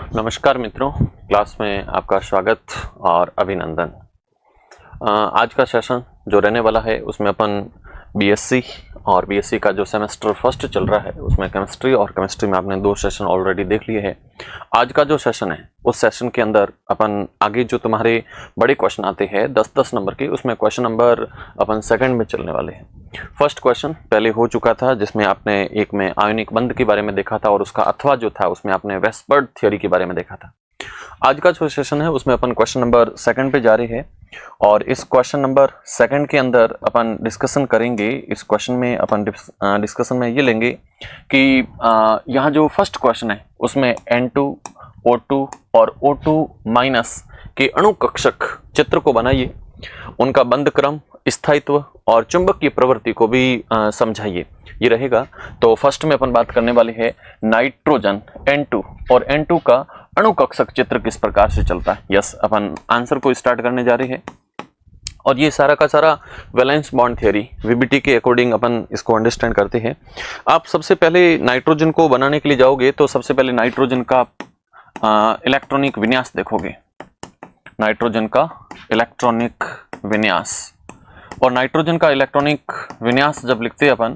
नमस्कार मित्रों, क्लास में आपका स्वागत और अभिनंदन। आज का सेशन जो रहने वाला है उसमें अपन बीएससी और बीएससी का जो सेमेस्टर फर्स्ट चल रहा है उसमें केमिस्ट्री और केमिस्ट्री में आपने 2 सेशन ऑलरेडी देख लिए हैं। आज का जो सेशन है उस सेशन के अंदर अपन आगे जो तुम्हारे बड़े क्वेश्चन आते हैं 10-10 नंबर के, उसमें क्वेश्चन नंबर अपन सेकंड में चलने वाले हैं। फर्स्ट क्वेश्चन पहले हो चुका था जिसमें आपने एक में आयोनिक बंध के बारे में देखा था और उसका अथवा जो था उसमें आपने वेस्पर्ड थ्योरी के बारे में देखा था। आज का जो सेशन है उसमें अपन क्वेश्चन नंबर सेकंड पे जा रहे हैं और इस क्वेश्चन नंबर सेकंड के अंदर अपन डिस्कशन करेंगे। इस क्वेश्चन में अपन डिस्कशन में ये लेंगे कि यहाँ जो फर्स्ट क्वेश्चन है उसमें N2, O2 और O2 माइनस के अणु कक्षक चित्र को बनाइए, उनका बंध क्रम, स्थायित्व और चुंबकीय प्रवृत्ति को भी समझाइए, ये रहेगा। तो फर्स्ट में अपन बात करने वाले हैं नाइट्रोजन N2 और N2 का अणु कक्षक चित्र किस प्रकार से चलता है। यस, अपन आंसर को स्टार्ट करने जा रहे हैं और ये सारा का सारा वैलेंस बॉन्ड थ्योरी वीबीटी के अकॉर्डिंग अपन इसको अंडरस्टैंड करते हैं। आप सबसे पहले नाइट्रोजन को बनाने के लिए जाओगे तो सबसे पहले नाइट्रोजन का इलेक्ट्रॉनिक विन्यास देखोगे, नाइट्रोजन का इलेक्ट्रॉनिक विन्यास। और नाइट्रोजन का इलेक्ट्रॉनिक विन्यास जब लिखते हैं अपन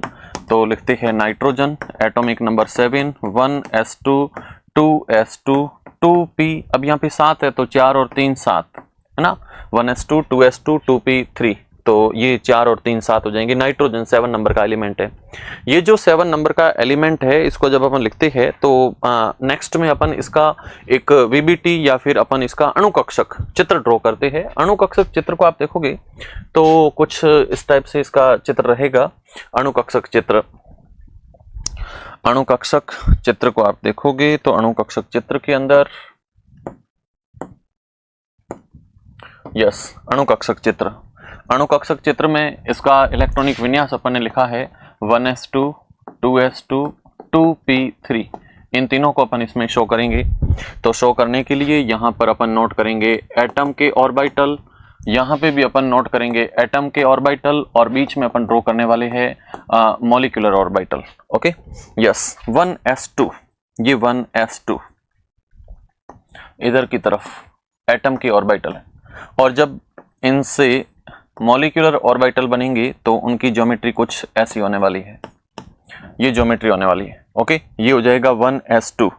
तो लिखते हैं nitrogen atomic number 7 1s2 2s2 2p। अब यहाँ पे 7 है तो 4 और 3 7 है ना, 1s2 2s2 2p 3, तो ये 4 और 3 7 हो जाएंगे। नाइट्रोजन 7 नंबर का एलिमेंट है। ये जो 7 नंबर का एलिमेंट है इसको जब अपन लिखते हैं तो नेक्स्ट में अपन इसका एक वीबीटी या फिर अपन इसका अणुकक्षक चित्र ड्रॉ करते हैं। अणुकक्षक चित्र को आप देखोगे तो कुछ इस टाइप से इसका चित्र रहेगा। अणुकक्षक चित्र, अणुकक्षक चित्र को आप देखोगे तो अणुकक्षक चित्र के अंदर यस अणुकक्षक चित्र, अणुकक्षक चित्र में इसका इलेक्ट्रॉनिक विन्यास अपन ने लिखा है 1s2 2s2 2p3। इन तीनों को अपन इसमें शो करेंगे। तो शो करने के लिए यहाँ पर अपन नोट करेंगे एटम के ऑर्बिटल, यहाँ पे भी अपन नोट करेंगे एटम के ऑर्बिटल और बीच में अपन ड्रॉ करने वाले हैं molecular orbital. Okay, yes 1s2, ये 1s2 इधर की तरफ एटम के ऑर्बिटल है और जब इनसे मॉलिक्यूलर ऑर्बिटल बनेंगे तो उनकी ज्योमेट्री कुछ ऐसी होने वाली है, ये ज्योमेट्री होने वाली है। ओके, ये हो जाएगा 1s2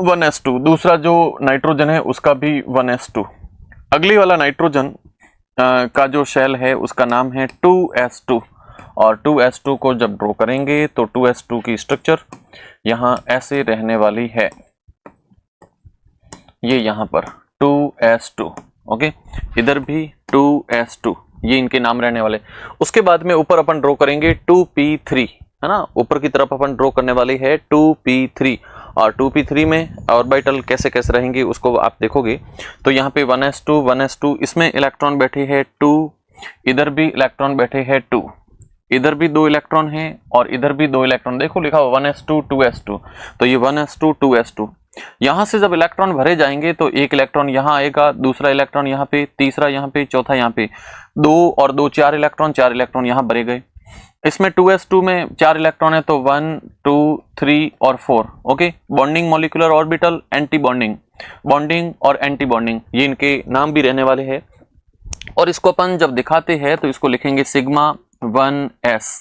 1s2। दूसरा जो नाइट्रोजन है उसका भी 1s2। अगली वाला नाइट्रोजन का जो शेल है उसका नाम है 2s2 और 2s2 को जब ड्रॉ करेंगे तो 2s2 की स्ट्रक्चर यहाँ ऐसे रहने वाली है, ये यहाँ पर 2s2। ओके, इधर भी 2s2, ये इनके नाम रहने वाले। उसके बाद में ऊपर अपन ड्रॉ करेंगे 2p3, है ना, ऊपर की तरफ अपन ड्रॉ करने वाली है 2p3 और 2p3 में ऑर्बिटल कैसे कैसे रहेंगे उसको आप देखोगे तो यहाँ पे 1s2 इसमें इलेक्ट्रॉन बैठे हैं 2, इधर भी इलेक्ट्रॉन बैठे हैं 2, इधर भी 2 इलेक्ट्रॉन हैं और इधर भी 2 इलेक्ट्रॉन। देखो लिखा हुआ 1s2 2s2, तो ये 1s2 2s2। यहाँ से जब इलेक्ट्रॉन भरे जाएंगे तो एक इलेक्ट्रॉन यहाँ आएगा, दूसरा इलेक्ट्रॉन यहाँ पे, तीसरा यहाँ पे, चौथा यहाँ पे, 2 और 2 4 इलेक्ट्रॉन यहाँ भरे गए। इसमें 2s2 में 4 इलेक्ट्रॉन है तो 1 2 3 और 4। Okay, bonding molecular orbital, anti bonding, bonding और एंटी बॉन्डिंग, ये इनके नाम भी रहने वाले हैं। और इसको अपन जब दिखाते हैं तो इसको लिखेंगे सिग्मा 1s।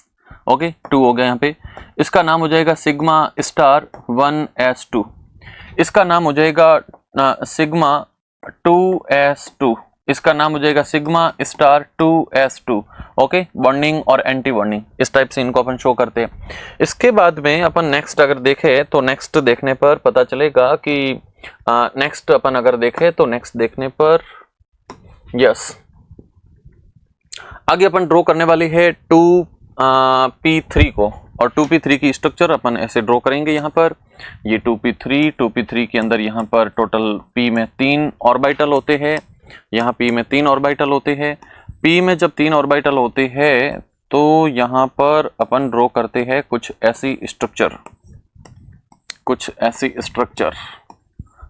ओके, 2 हो गया यहाँ पे, इसका नाम हो जाएगा सिग्मा स्टार 1s2, इसका नाम हो जाएगा सिग्मा 2s2, इसका नाम हो जाएगा sigma star 2s2। Okay, bonding और एंटी बॉन्डिंग, इस टाइप से इनको अपन शो करते हैं। इसके बाद में अपन नेक्स्ट अगर देखें तो नेक्स्ट देखने पर पता चलेगा कि नेक्स्ट अपन अगर देखें तो नेक्स्ट देखने पर यस आगे अपन ड्रॉ करने वाली है 2p3 को और 2p3 की स्ट्रक्चर अपन ऐसे ड्रॉ करेंगे। यहाँ पर ये 2p3 के अंदर यहाँ पर टोटल p में 3 ऑर्बिटल होते हैं, यहाँ p में 3 ऑर्बिटल होते हैं। p में जब 3 ऑर्बिटल होते हैं तो यहाँ पर अपन ड्रॉ करते हैं कुछ ऐसी स्ट्रक्चर,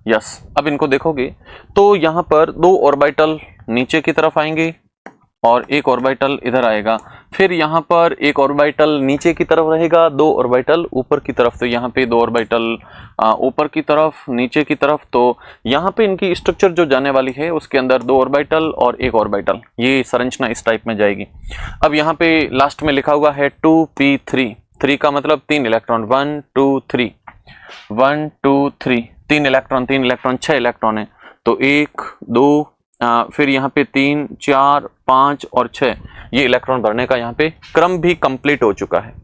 यस। अब इनको देखोगे तो यहाँ पर 2 ऑर्बिटल नीचे की तरफ आएंगे और एक ऑर्बिटल इधर आएगा। फिर यहाँ पर एक ऑर्बिटल नीचे की तरफ रहेगा, 2 ऑर्बिटल ऊपर की तरफ। तो यहाँ पे 2 ऑर्बिटल ऊपर की तरफ, नीचे की तरफ। तो यहाँ पे इनकी स्ट्रक्चर जो जाने वाली है उसके अंदर 2 ऑर्बिटल और एक ऑर्बिटल, ये संरचना इस टाइप में जाएगी। अब यहाँ पे लास्ट में लिखा हुआ है 2p3, 3 का मतलब 3 इलेक्ट्रॉन, 1 2 3, 1 2 3, 3 इलेक्ट्रॉन 3 इलेक्ट्रॉन 6 इलेक्ट्रॉन है। तो 1 2 फिर यहाँ पे 3 4 5 और 6, ये इलेक्ट्रॉन भरने का यहाँ पे क्रम भी कंप्लीट हो चुका है।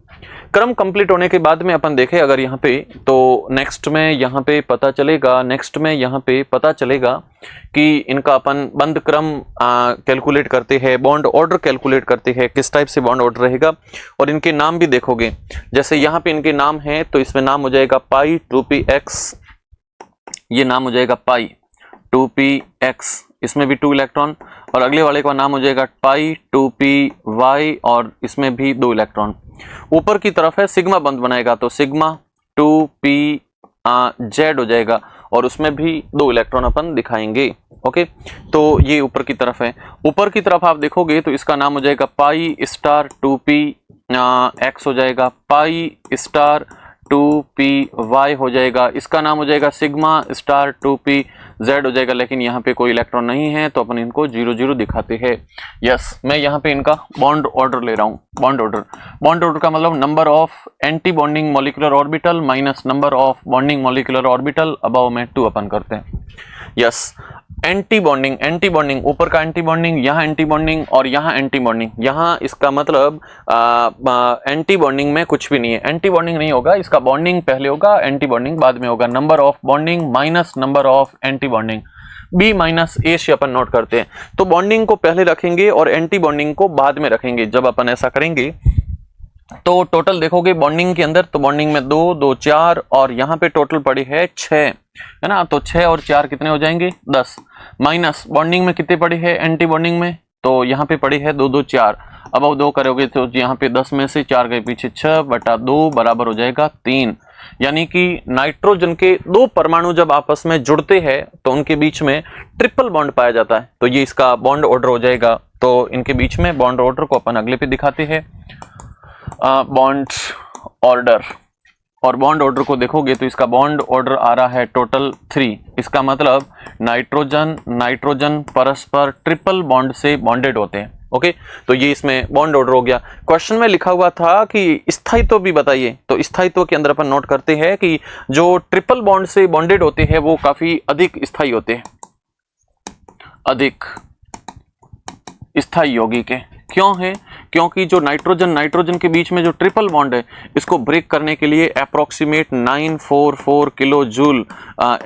क्रम कंप्लीट होने के बाद में अपन देखें अगर यहाँ पे, तो नेक्स्ट में यहाँ पे पता चलेगा कि इनका अपन बंद क्रम कैलकुलेट करते हैं, बॉन्ड ऑर्डर कैलकुलेट करते हैं, किस टाइप से बॉन्ड ऑर्डर रहेगा। और इनके नाम भी देखोगे, जैसे यहाँ पे इनके नाम है तो इसमें नाम हो जाएगा पाई 2px, ये नाम हो जाएगा पाई 2px, इसमें भी 2 इलेक्ट्रॉन। और अगले वाले का नाम हो जाएगा पाई 2py और इसमें भी 2 इलेक्ट्रॉन। ऊपर की तरफ है सिग्मा बंद बनाएगा तो सिग्मा 2pz हो जाएगा और उसमें भी 2 इलेक्ट्रॉन अपन दिखाएंगे। ओके, तो ये ऊपर की तरफ है। ऊपर की तरफ आप देखोगे तो इसका नाम हो जाएगा पाई स्टार 2px हो जाएगा, पाई स्टार 2py हो जाएगा, इसका नाम हो जाएगा सिग्मा स्टार 2pz हो जाएगा। लेकिन यहाँ पे कोई इलेक्ट्रॉन नहीं है तो अपन इनको 0 0 दिखाते हैं। यस, मैं यहाँ पे इनका बॉन्ड ऑर्डर ले रहा हूँ। बॉन्ड ऑर्डर का मतलब number of anti bonding molecular orbital minus number of bonding molecular orbital above में 2 अपन करते हैं। यस, एंटी बॉन्डिंग, ऊपर का एंटी बॉन्डिंग, यहाँ एंटी बॉन्डिंग और यहाँ एंटी बॉन्डिंग। यहाँ इसका मतलब एंटी बॉन्डिंग में कुछ भी नहीं है, एंटी बॉन्डिंग नहीं होगा, इसका बॉन्डिंग पहले होगा, एंटी बॉन्डिंग बाद में होगा। Number of bonding minus number of anti bonding, B minus A से अपन नोट करते हैं। तो बॉन्डिंग को पहले रखेंगे और एंटी बॉन्डिंग को बाद में रखेंगे। जब अपन ऐसा करेंगे तो टोटल देखोगे बॉन्डिंग के अंदर, तो बॉन्डिंग में 2 2 4 और यहाँ पे टोटल पड़ी है 6, है ना। तो 6 और 4 कितने हो जाएंगे 10, माइनस बॉन्डिंग में कितने पड़ी है एंटी बॉन्डिंग में, तो यहाँ पे पड़ी है 2 2 4। अब 2 करोगे तो यहाँ पे 10 में से 4 गए पीछे, 6/2 बराबर हो जाएगा 3। यानी कि नाइट्रोजन के 2 परमाणु जब आपस में जुड़ते हैं तो उनके बीच में ट्रिपल बॉन्ड पाया जाता है। तो ये इसका बॉन्ड ऑर्डर हो जाएगा। तो इनके बीच में बॉन्ड ऑर्डर को अपन अगले पे दिखाते हैं। बॉन्ड ऑर्डर, और बॉन्ड ऑर्डर को देखोगे तो इसका बॉन्ड ऑर्डर आ रहा है टोटल 3। इसका मतलब नाइट्रोजन परस्पर ट्रिपल बॉन्ड से बॉन्डेड होते हैं। ओके, तो ये इसमें बॉन्ड ऑर्डर हो गया। क्वेश्चन में लिखा हुआ था कि स्थायित्व भी बताइए, तो स्थायित्व के अंदर अपन नोट करते हैं कि जो ट्रिपल बॉन्ड से बॉन्डेड होते हैं वो काफी अधिक स्थायी होते हैं, अधिक स्थायी यौगिक है। क्यों है? क्योंकि जो नाइट्रोजन के बीच में जो ट्रिपल बॉन्ड है इसको ब्रेक करने के लिए अप्रोक्सीमेट 944 किलो जूल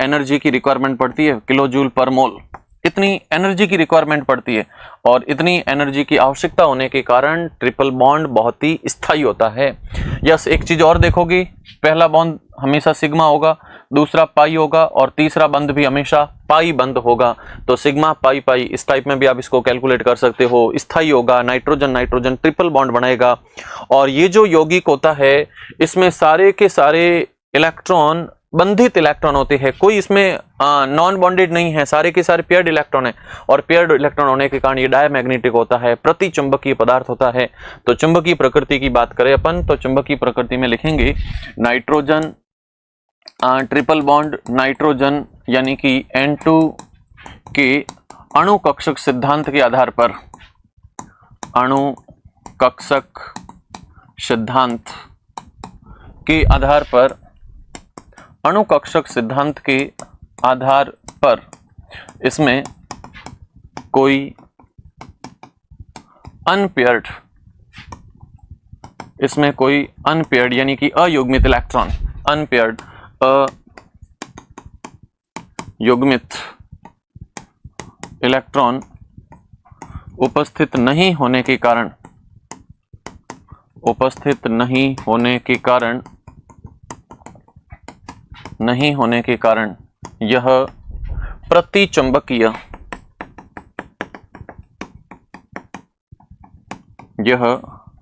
एनर्जी की रिक्वायरमेंट पड़ती है, किलो जूल पर मोल। इतनी एनर्जी की रिक्वायरमेंट पड़ती है और इतनी एनर्जी की आवश्यकता होने के कारण ट्रिपल बॉन्ड बहुत ही स्थायी होता है। यस, एक चीज और देखोगे, पहला बॉन्ड हमेशा सिग्मा होगा, दूसरा पाई होगा और तीसरा बंध भी हमेशा पाई बंध होगा। तो सिग्मा पाई पाई इस टाइप में भी आप इसको कैलकुलेट कर सकते हो। स्थायी होगा, नाइट्रोजन ट्रिपल बॉन्ड बनाएगा। और ये जो यौगिक होता है इसमें सारे के सारे इलेक्ट्रॉन बंधित इलेक्ट्रॉन होते हैं, कोई इसमें नॉन बॉन्डेड नहीं है, सारे के सारे पेयर्ड इलेक्ट्रॉन है। और पेयर्ड इलेक्ट्रॉन होने के कारण ये डायमैग्नेटिक होता है, प्रति चुंबकीय पदार्थ होता है। तो चुंबकीय प्रकृति की बात करें अपन तो चुंबकीय प्रकृति में लिखेंगे नाइट्रोजन ट्रिपल बॉन्ड नाइट्रोजन, यानी कि N2 के अणु कक्षक सिद्धांत के आधार पर, अणु कक्षक सिद्धांत के आधार पर, अणु कक्षक सिद्धांत के आधार पर इसमें कोई अनपेयर्ड यानी कि अयुग्मित इलेक्ट्रॉन, अनपेयर्ड अयुग्मित इलेक्ट्रॉन उपस्थित नहीं होने के कारण यह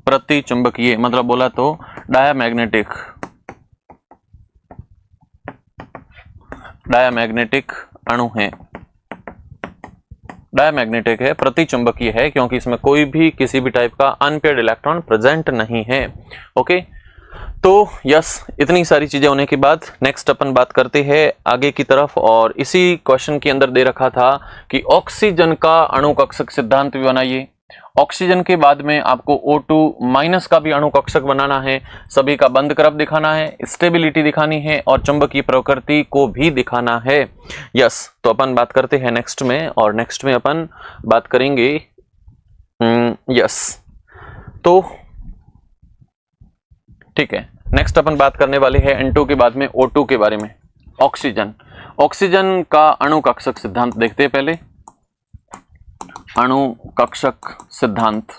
प्रतिचुंबकीय मतलब बोला तो डायामैग्नेटिक अणु है। डायमैग्नेटिक है, प्रतिचुंबकीय है, क्योंकि इसमें कोई भी किसी भी टाइप का अनपेयर्ड इलेक्ट्रॉन प्रेजेंट नहीं है। ओके, तो यस, इतनी सारी चीजें होने के बाद नेक्स्ट अपन बात करते हैं आगे की तरफ। और इसी क्वेश्चन के अंदर दे रखा था कि ऑक्सीजन का अणु कक्षक सिद्धांत भी बनाइए। ऑक्सीजन के बाद में आपको O2 माइनस का भी अणु कक्षक बनाना है, सभी का बंद करब दिखाना है, स्टेबिलिटी दिखानी है और चुंबकीय प्रकृति को भी दिखाना है। यस, तो अपन बात करते हैं नेक्स्ट में, और नेक्स्ट में अपन बात करेंगे यस, तो ठीक है, नेक्स्ट अपन बात करने वाले हैं N2 के बाद में O2 के बारे में। ऑक्सीजन, ऑक्सीजन का अणु कक्षक सिद्धांत देखते हैं पहले। अणु कक्षक सिद्धांत,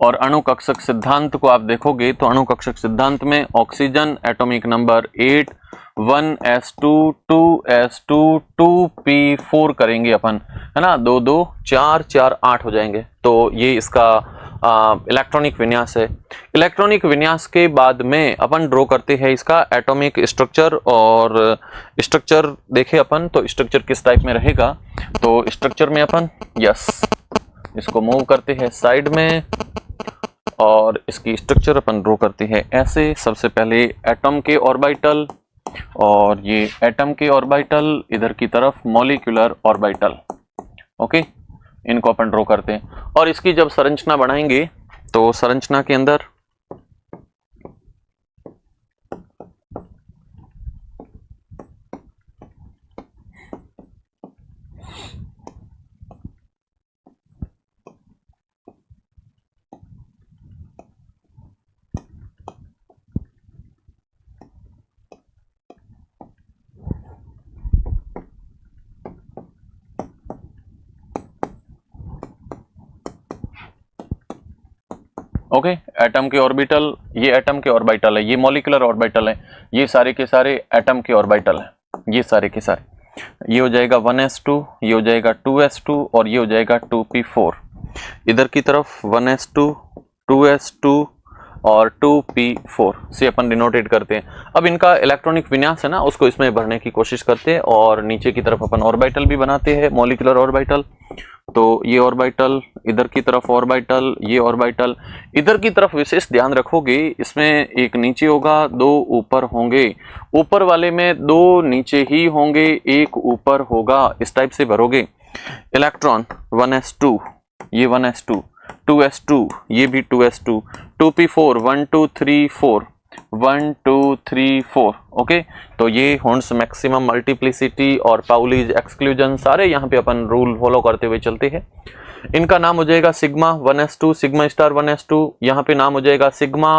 और अणु कक्षक सिद्धांत को आप देखोगे तो अणु कक्षक सिद्धांत में oxygen atomic number 8, 1s2 2s2 2p4 करेंगे अपन, है ना, 2 2 4 4 8 हो जाएंगे। तो ये इसका इलेक्ट्रॉनिक विन्यास है। इलेक्ट्रॉनिक विन्यास के बाद में अपन ड्रॉ करते हैं इसका एटॉमिक स्ट्रक्चर, और स्ट्रक्चर देखे अपन तो स्ट्रक्चर किस टाइप में रहेगा। तो स्ट्रक्चर में अपन यस, इसको मूव करते हैं साइड में, और इसकी स्ट्रक्चर अपन ड्रॉ करते हैं ऐसे। सबसे पहले एटम के ऑर्बिटल, और ये एटम के ऑर्बिटल, इधर की तरफ मॉलिक्यूलर ऑर्बिटल। ओके, इनको अपन ड्रॉ करते हैं, और इसकी जब संरचना बनाएंगे तो संरचना के अंदर ओके, एटम के ऑर्बिटल, ये एटम के ऑर्बिटल है, ये मॉलिक्यूलर ऑर्बिटल है, ये सारे के सारे एटम के ऑर्बिटल है, ये सारे के सारे। ये हो जाएगा 1s2, ये हो जाएगा 2s2, और ये हो जाएगा 2p4। इधर की तरफ 1s2 2s2 और 2p4 से अपन डिनोटेट करते हैं। अब इनका इलेक्ट्रॉनिक विन्यास है ना, उसको इसमें भरने की कोशिश करते हैं, और नीचे की तरफ अपन ऑर्बिटल भी बनाते हैं, मॉलिक्यूलर ऑर्बिटल। तो ये ऑर्बिटल, इधर की तरफ ऑर्बिटल, ये ऑर्बिटल, इधर की तरफ विशेष ध्यान रखोगे, इसमें एक नीचे होगा, 2 ऊपर होंगे, ऊपर वाले में 2 नीचे ही होंगे, एक ऊपर होगा, इस टाइप से भरोगे। इलेक्ट्रॉन 1s2, ये 1s2, 2s2, ये भी 2s2, 2p4, 1 2 3 4, 1 2 3 4। ओके, तो ये हॉर्न्स मैक्सिमम मल्टीप्लिसिटी और पाउलीज एक्सक्लूजन सारे यहाँ पे अपन रूल फॉलो करते हुए चलते हैं। इनका नाम हो जाएगा sigma 1s2, sigma star 1s2, यहाँ पे नाम हो जाएगा सिग्मा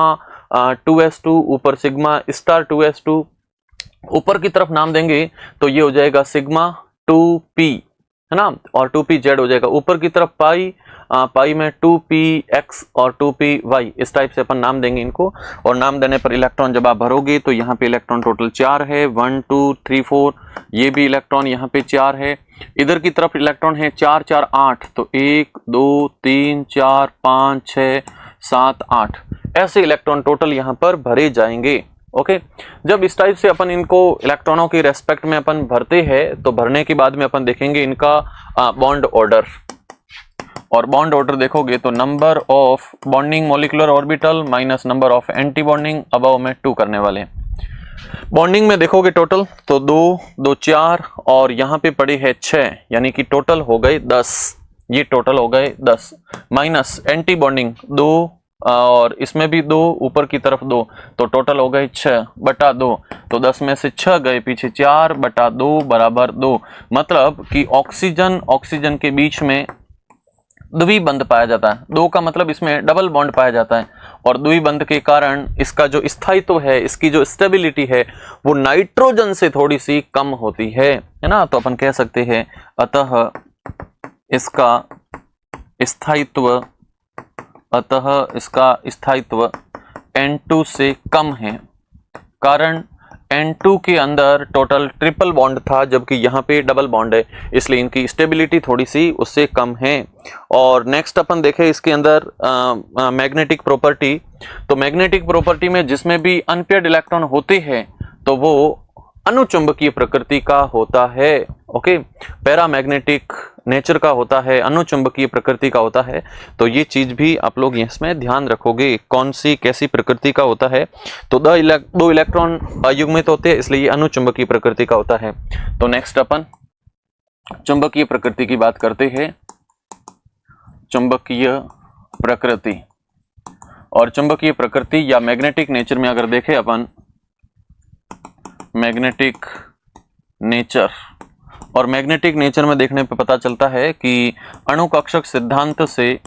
2s2, ऊपर सिग्मा स्टार 2s2, ऊपर की तरफ नाम देंगे तो ये हो जाएगा सिग्मा 2p, है ना, और 2pz हो जाएगा। ऊपर की तरफ पाई, पाई में 2px और 2py, इस टाइप से अपन नाम देंगे इनको। और नाम देने पर इलेक्ट्रॉन जब आप भरोगे तो यहाँ पे इलेक्ट्रॉन टोटल 4 है, 1 2 3 4, ये भी इलेक्ट्रॉन यहाँ पे 4 है। इधर की तरफ इलेक्ट्रॉन है 4 4 8, तो 1 2 3 4 5 6 7 8, ऐसे इलेक्ट्रॉन टोटल यहाँ पर भरे जाएंगे। ओके, जब इस टाइप से अपन इनको इलेक्ट्रॉनों की रेस्पेक्ट में अपन भरते हैं, तो भरने के बाद में अपन देखेंगे इनका बॉन्ड ऑर्डर। और बॉन्ड ऑर्डर देखोगे तो number of bonding molecular orbital minus number of anti bonding, above में 2 करने वाले हैं। बॉन्डिंग में देखोगे टोटल तो 2 2 4, और यहाँ पे पड़े है 6, यानी कि टोटल हो गए 10, ये टोटल हो गए 10, माइनस एंटी बॉन्डिंग 2, और इसमें भी 2, ऊपर की तरफ 2, तो टोटल हो गए 6 बटा 2, तो 10 में से 6 गए पीछे, 4 बटा 2 बराबर 2। मतलब कि ऑक्सीजन के बीच में द्विबंध पाया जाता है। 2 का मतलब इसमें डबल बॉन्ड पाया जाता है, और द्विबंध के कारण इसका जो स्थायित्व है, इसकी जो स्टेबिलिटी है, वो नाइट्रोजन से थोड़ी सी कम होती है ना। तो अपन कह सकते हैं अतः इसका स्थायित्व N2 से कम है, कारण N2 के अंदर टोटल ट्रिपल बॉन्ड था, जबकि यहाँ पे डबल बॉन्ड है, इसलिए इनकी स्टेबिलिटी थोड़ी सी उससे कम है। और नेक्स्ट अपन देखें इसके अंदर मैग्नेटिक प्रॉपर्टी। तो मैग्नेटिक प्रॉपर्टी में जिसमें भी अनपेयर्ड इलेक्ट्रॉन होते हैं तो वो अनुचुंबकीय प्रकृति का होता है। ओके, पैरामैग्नेटिक नेचर का होता है, अनुचुंबकीय प्रकृति का होता है, तो ये चीज भी आप लोग इसमें ध्यान रखोगे कौन सी कैसी प्रकृति का होता है। तो दो इलेक्ट्रॉन अयुग्मित होते हैं, इसलिए ये अनुचुंबकीय प्रकृति का होता है। तो नेक्स्ट अपन चुंबकीय प्रकृति की बात करते हैं। चुंबकीय प्रकृति और चुंबकीय प्रकृति या मैग्नेटिक नेचर में अगर देखें अपन, मैग्नेटिक नेचर, और मैग्नेटिक नेचर में देखने पे पता चलता है कि अणुकक्षक सिद्धांत से,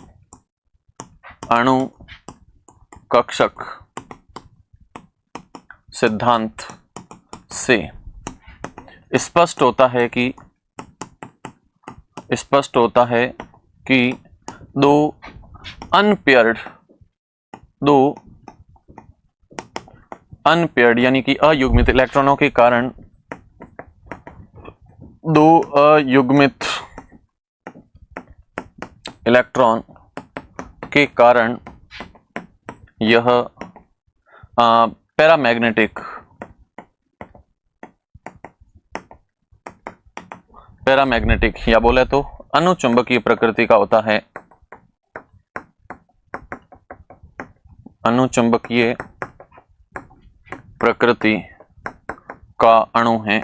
अणुकक्षक सिद्धांत से स्पष्ट होता है कि दो अनपेयर्ड यानी कि अयुग्मित इलेक्ट्रॉनों के कारण, दो अयुग्मित इलेक्ट्रॉन के कारण यह पैरामैग्नेटिक या बोले तो अनुचुंबकीय प्रकृति का होता है। अनुचुंबकीय प्रकृति का अणु है।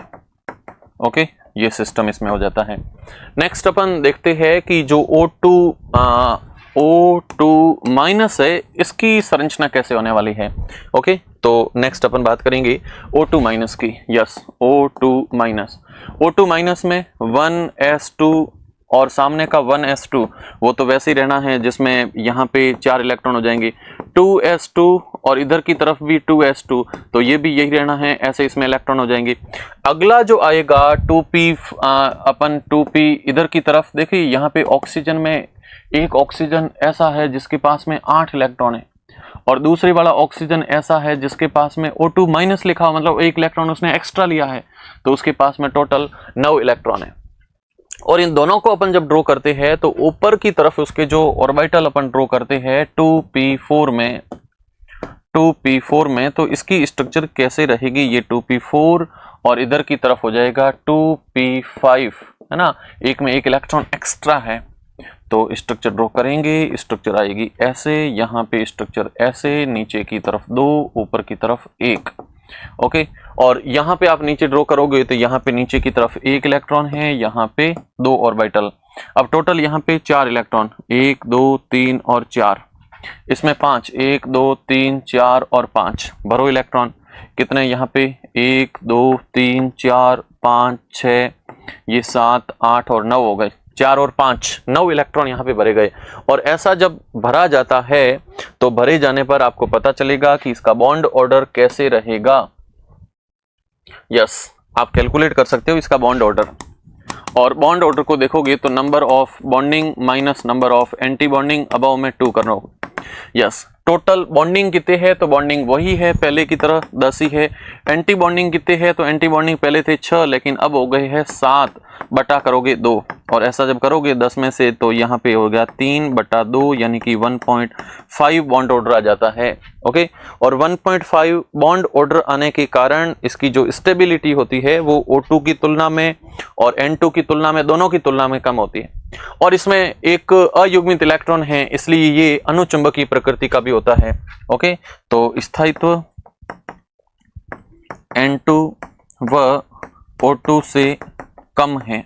ओके, ये सिस्टम इसमें हो जाता है। नेक्स्ट अपन देखते हैं कि जो O2 माइनस है, इसकी संरचना कैसे होने वाली है। ओके, तो नेक्स्ट अपन बात करेंगे O2 माइनस की। यस, O2 माइनस में 1s2 और सामने का 1s2 वो तो वैसे ही रहना है, जिसमें यहाँ पे 4 इलेक्ट्रॉन हो जाएंगे, 2s2 और इधर की तरफ भी 2s2, तो ये भी यही रहना है, ऐसे इसमें इलेक्ट्रॉन हो जाएंगे। अगला जो आएगा 2p इधर की तरफ देखिए, यहाँ पे ऑक्सीजन में एक ऑक्सीजन ऐसा है जिसके पास में 8 इलेक्ट्रॉन है, और दूसरे वाला ऑक्सीजन ऐसा है जिसके पास में O2 माइनस लिखा, मतलब 1 इलेक्ट्रॉन उसने एक्स्ट्रा लिया है, तो उसके पास में टोटल 9 इलेक्ट्रॉन है। और इन दोनों को अपन जब ड्रॉ करते हैं तो ऊपर की तरफ उसके जो ऑर्बिटल अपन ड्रॉ करते हैं 2p4 में, तो इसकी स्ट्रक्चर कैसे रहेगी, ये 2p4 और इधर की तरफ हो जाएगा 2p5, है ना, एक में 1 इलेक्ट्रॉन एक्स्ट्रा है। तो स्ट्रक्चर ड्रॉ करेंगे, स्ट्रक्चर आएगी ऐसे, यहाँ पे स्ट्रक्चर ऐसे, नीचे की तरफ 2, ऊपर की तरफ 1। ओके, और यहाँ पे आप नीचे ड्रॉ करोगे तो यहाँ पे नीचे की तरफ 1 इलेक्ट्रॉन है, यहाँ पे 2 ऑर्बिटल। अब टोटल यहाँ पे 4 इलेक्ट्रॉन, 1 2 3 और 4, इसमें 5, 1 2 3 4 और 5 भरो इलेक्ट्रॉन। कितने यहाँ पे 1 2 3 4 5 6, ये 7 8 और 9 हो गए, 4 और 5 9 इलेक्ट्रॉन यहाँ पे भरे गए। और ऐसा जब भरा जाता है तो भरे जाने पर आपको पता चलेगा कि इसका बॉन्ड ऑर्डर कैसे रहेगा। यस, आप कैलकुलेट कर सकते हो इसका बॉन्ड ऑर्डर, और बॉन्ड ऑर्डर को देखोगे तो number of bonding minus number of anti bonding above में 2 करना होगा। यस, टोटल बॉन्डिंग कितने है, तो बॉन्डिंग वही है पहले की तरह 10 ही है। एंटी बॉन्डिंग कितने है, तो एंटी बॉन्डिंग पहले थे 6, लेकिन अब हो गए हैं 7 बटा करोगे 2, और ऐसा जब करोगे 10 में से तो यहाँ पे हो गया 3/2 यानी कि 1.5 बॉन्ड ऑर्डर आ जाता है। ओके, और 1.5 बॉन्ड ऑर्डर आने के कारण इसकी जो स्टेबिलिटी होती है वो O2 की तुलना में और N2 की तुलना में, दोनों की तुलना में कम होती है। और इसमें एक अयुग्मित इलेक्ट्रॉन है, इसलिए ये अनुचुंबकीय प्रकृति का भी होता है। ओके, तो स्थायित्व N2 व O2 से कम है।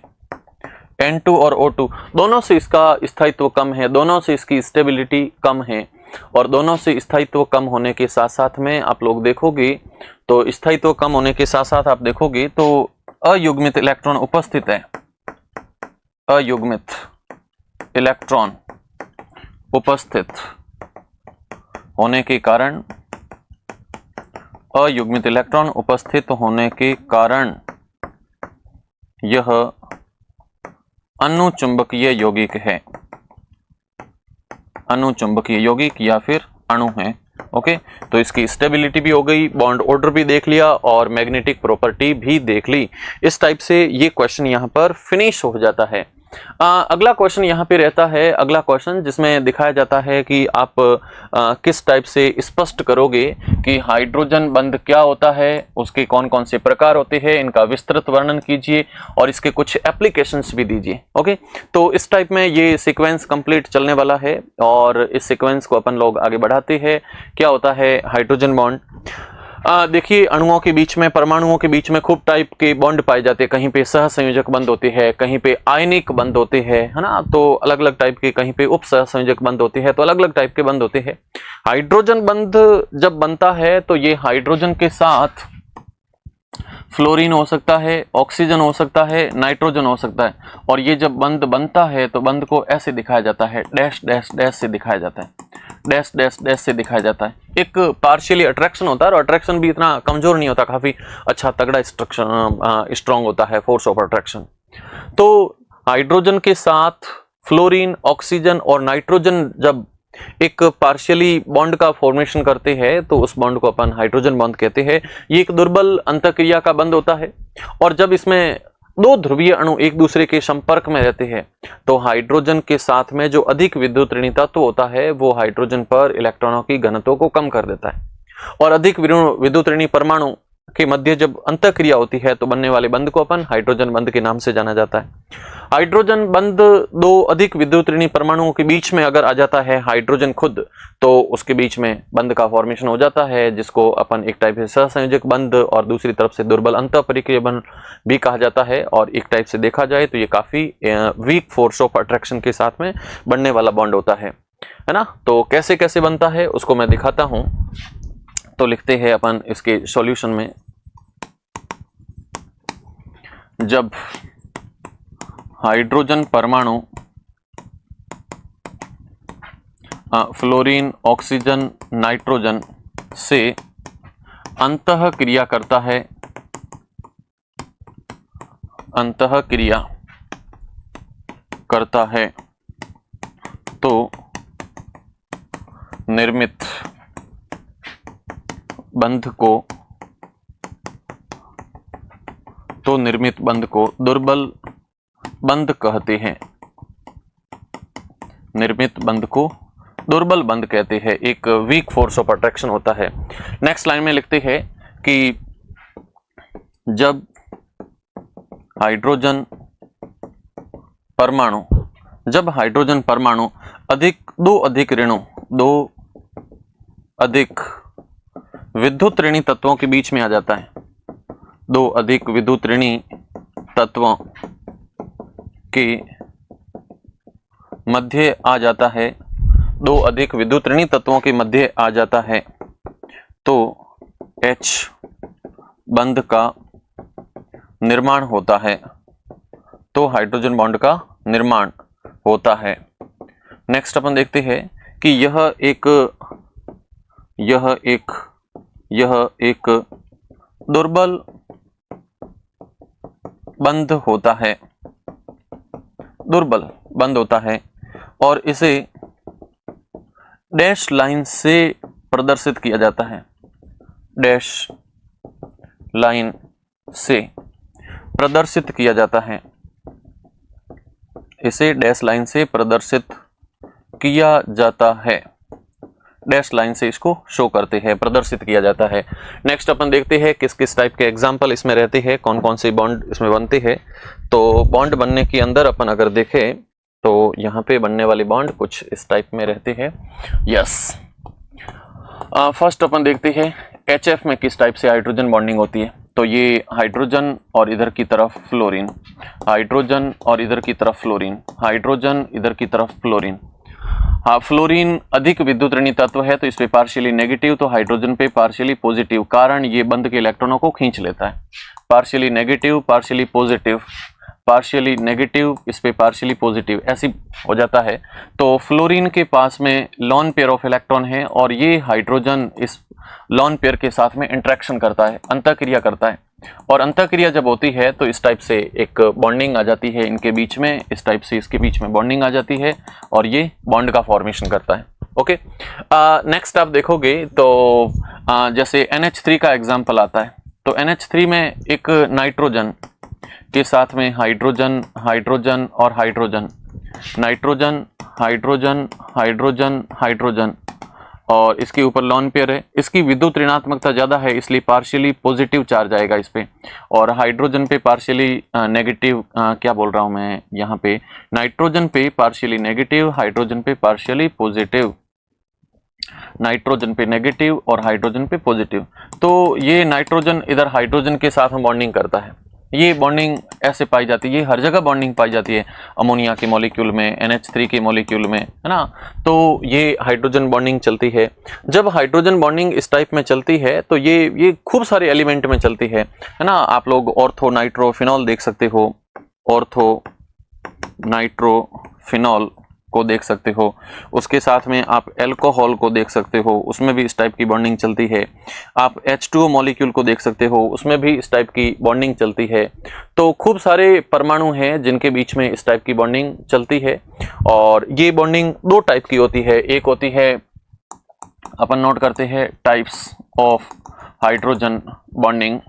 N2 और O2 दोनों से इसका स्थायित्व कम है, दोनों से इसकी स्टेबिलिटी कम है, और दोनों से स्थायित्व कम होने के साथ साथ में आप लोग देखोगे तो स्थायित्व कम होने के साथ साथ आप देखोगे तो अयुग्मित इलेक्ट्रॉन उपस्थित है। अयुग्मित इलेक्ट्रॉन उपस्थित होने के कारण, अयुग्मित इलेक्ट्रॉन उपस्थित होने के कारण यह अनुचुंबकीय यौगिक है। अनुचुंबकीय यौगिक या फिर अणु है। ओके, तो इसकी स्टेबिलिटी भी हो गई, बॉन्ड ऑर्डर भी देख लिया और मैग्नेटिक प्रॉपर्टी भी देख ली। इस टाइप से ये क्वेश्चन यहाँ पर फिनिश हो जाता है। अगला क्वेश्चन यहाँ पे रहता है, अगला क्वेश्चन जिसमें दिखाया जाता है कि आप किस टाइप से स्पष्ट करोगे कि हाइड्रोजन बंध क्या होता है, उसके कौन कौन से प्रकार होते हैं, इनका विस्तृत वर्णन कीजिए और इसके कुछ एप्लीकेशंस भी दीजिए। ओके, तो इस टाइप में ये सीक्वेंस कंप्लीट चलने वाला है और इस सीक्वेंस को अपन लोग आगे बढ़ाते हैं। क्या होता है हाइड्रोजन बॉन्ड? देखिए, अणुओं के बीच में, परमाणुओं के बीच में खूब टाइप के बॉन्ड पाए जाते हैं। कहीं पे सहसंयोजक बंध होते हैं, कहीं पे आयनिक बंध होते हैं, है ना, तो अलग अलग टाइप के, कहीं पे उप सहसंयोजक बंध होते हैं, तो अलग अलग टाइप के बंध होते हैं। हाइड्रोजन बंध जब बनता है तो ये हाइड्रोजन के साथ फ्लोरीन हो सकता है, ऑक्सीजन हो सकता है, नाइट्रोजन हो सकता है। और ये जब बंध बनता है तो बंध को ऐसे दिखाया जाता है, डैश डैश डैश से दिखाया जाता है, डैश डैश डैश से दिखाया जाता है। एक पार्शियली अट्रैक्शन होता है और अट्रैक्शन भी इतना कमजोर नहीं होता, काफी अच्छा तगड़ा स्ट्रॉन्ग होता है, फोर्स ऑफ अट्रैक्शन। तो हाइड्रोजन के साथ फ्लोरीन, ऑक्सीजन और नाइट्रोजन जब एक पार्शियली बॉन्ड का फॉर्मेशन करते हैं तो उस बॉन्ड को अपन हाइड्रोजन बॉन्ड कहते हैं। ये एक दुर्बल अंतःक्रिया का बंध होता है और जब इसमें दो ध्रुवीय अणु एक दूसरे के संपर्क में रहते हैं तो हाइड्रोजन के साथ में जो अधिक विद्युत ऋणी तत्व होता है वो हाइड्रोजन पर इलेक्ट्रॉनों की घनत्व को कम कर देता है और अधिक विद्युत ऋणी परमाणु के मध्य जब अंतःक्रिया होती है तो बनने वाले बंध को अपन हाइड्रोजन बंध के नाम से जाना जाता है। हाइड्रोजन बंध दो अधिक विद्युत ऋणी परमाणुओं के बीच में अगर आ जाता है हाइड्रोजन खुद, तो उसके बीच में बंध का फॉर्मेशन हो जाता है, जिसको अपन एक टाइप से सहसंयोजक बंध और दूसरी तरफ से दुर्बल अंतःपरिक्रिया बंध भी कहा जाता है। और एक टाइप से देखा जाए तो ये काफी वीक फोर्स ऑफ अट्रैक्शन के साथ में बनने वाला बॉन्ड होता है ना। तो कैसे कैसे बनता है उसको मैं दिखाता हूं। तो लिखते हैं अपन इसके सॉल्यूशन में, जब हाइड्रोजन परमाणु फ्लोरीन, ऑक्सीजन, नाइट्रोजन से अंतःक्रिया करता है, अंतःक्रिया करता है तो निर्मित बंध को दुर्बल बंध कहते हैं। निर्मित बंध को दुर्बल बंध कहते हैं, एक वीक फोर्स ऑफ अट्रैक्शन होता है। नेक्स्ट लाइन में लिखते हैं कि जब हाइड्रोजन परमाणु दो अधिक विद्युत ऋणी तत्वों के बीच में आ जाता है, दो अधिक विद्युत ऋणी तत्वों के मध्य आ जाता है, दो अधिक विद्युत ऋणी तत्वों के मध्य आ जाता है तो H बंध का निर्माण होता है, तो हाइड्रोजन बॉन्ड का निर्माण होता है। नेक्स्ट अपन देखते हैं कि यह एक दुर्बल बंध होता है, दुर्बल बंध होता है और इसे डैश लाइन से प्रदर्शित किया जाता है, डैश लाइन से प्रदर्शित किया जाता है, इसे डैश लाइन से प्रदर्शित किया जाता है, डैश लाइन से इसको शो करते हैं, प्रदर्शित किया जाता है। नेक्स्ट अपन देखते हैं किस किस टाइप के एग्जाम्पल इसमें रहते हैं, कौन कौन से बॉन्ड इसमें बनते हैं। तो बॉन्ड बनने के अंदर अपन अगर देखें तो यहाँ पे बनने वाले बॉन्ड कुछ इस टाइप में रहते हैं। यस, फर्स्ट अपन देखते हैं HF में किस टाइप से हाइड्रोजन बॉन्डिंग होती है। तो ये हाइड्रोजन और इधर की तरफ फ्लोरीन, हाइड्रोजन और इधर की तरफ फ्लोरीन, हाइड्रोजन इधर की तरफ फ्लोरीन। हाँ, फ्लोरीन अधिक विद्युत ऋणी तत्व है तो इस पे पार्शियली नेगेटिव, तो हाइड्रोजन पे पार्शियली पॉजिटिव, कारण ये बंध के इलेक्ट्रॉनों को खींच लेता है। Partially negative, partially positive, partially negative, इस पे पार्शियली पॉजिटिव, ऐसी हो जाता है। तो फ्लोरीन के पास में लॉन पेयर ऑफ इलेक्ट्रॉन है और ये हाइड्रोजन इस लॉन पेयर के साथ में इंटरेक्शन करता है, अंतःक्रिया करता है। और अंतःक्रिया जब होती है तो इस टाइप से एक बॉन्डिंग आ जाती है इनके बीच में, इस टाइप से इसके बीच में बॉन्डिंग आ जाती है और ये बॉन्ड का फॉर्मेशन करता है। ओके, नेक्स्ट आप देखोगे तो जैसे NH3 का एग्जाम्पल आता है, तो NH3 में एक नाइट्रोजन के साथ में हाइड्रोजन, हाइड्रोजन और hydrogen, nitrogen, hydrogen, hydrogen, hydrogen, और इसके ऊपर लॉन पेयर है। इसकी विद्युत ऋणात्मकता ज्यादा है इसलिए पार्शियली पॉजिटिव चार्ज आएगा इस पे, और हाइड्रोजन पे पार्शियली नेगेटिव, क्या बोल रहा हूं मैं यहाँ पे, नाइट्रोजन पे पार्शियली नेगेटिव, हाइड्रोजन पे पार्शियली पॉजिटिव, नाइट्रोजन पे नेगेटिव और हाइड्रोजन पे पॉजिटिव। तो ये नाइट्रोजन इधर हाइड्रोजन के साथ में बॉन्डिंग करता है। ये बॉन्डिंग ऐसे पाई जाती है, ये हर जगह बॉन्डिंग पाई जाती है, अमोनिया के मॉलिक्यूल में, NH3 के मॉलिक्यूल में, है ना। तो ये हाइड्रोजन बॉन्डिंग चलती है। जब हाइड्रोजन बॉन्डिंग इस टाइप में चलती है तो ये खूब सारे एलिमेंट में चलती है ना। आप लोग ऑर्थो नाइट्रोफिनॉल देख सकते हो, ऑर्थो नाइट्रोफिनॉल को देख सकते हो। उसके साथ में आप एल्कोहल को देख सकते हो, उसमें भी इस टाइप की बॉन्डिंग चलती है। आप H2O मॉलिक्यूल को देख सकते हो, उसमें भी इस टाइप की बॉन्डिंग चलती है। तो खूब सारे परमाणु हैं जिनके बीच में इस टाइप की बॉन्डिंग चलती है, और ये बॉन्डिंग दो टाइप की होती है। एक होती है, अपन नोट करते हैं, टाइप्स ऑफ हाइड्रोजन बॉन्डिंग,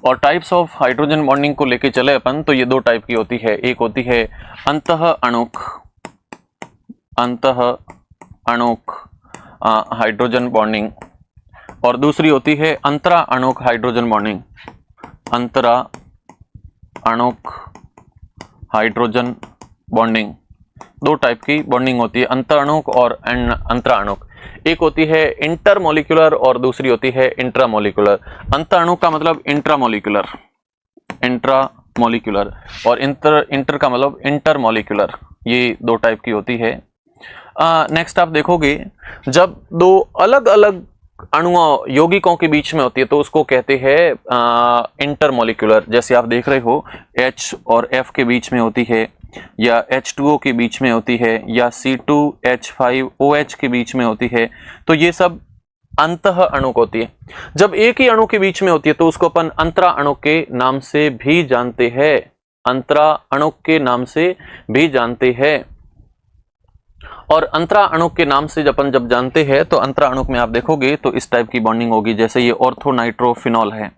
और टाइप्स ऑफ हाइड्रोजन बॉन्डिंग को लेके चले अपन तो ये दो टाइप की होती है। एक होती है अंतः अणुक हाइड्रोजन बॉन्डिंग, और दूसरी होती है अंतरा अणुक हाइड्रोजन बॉन्डिंग, अंतरा अणुक हाइड्रोजन बॉन्डिंग। दो टाइप की बॉन्डिंग होती है, अंतर अणुक और अंतरा अणुक। एक होती है इंटरमोलिकुलर और दूसरी होती है इंट्रामोलिकुलर। अंतर अणुक का मतलब इंट्रामोलिकुलर, इंट्रामोलिकुलर, और इंटर का मतलब इंटरमोलिकुलर। ये दो टाइप की होती है। नेक्स्ट आप देखोगे, जब दो अलग अलग अणुओं यौगिकों के बीच में होती है तो उसको कहते हैं इंटरमोलिकुलर। जैसे आप देख रहे हो H और F के बीच में होती है, या H2O के बीच में होती है, या C2H5OH के बीच में होती है, तो ये सब अंतः अणुक होती है। जब एक ही अणु के बीच में होती है तो उसको अपन अंतरा अणुक के नाम से भी जानते हैं, अंतरा अणुक के नाम से भी जानते हैं। और अंतरा अणुक के नाम से जब जानते हैं तो अंतरा अणुक में आप देखोगे तो इस टाइप की बॉन्डिंग होगी। जैसे ये ऑर्थोनाइट्रोफिनॉल है,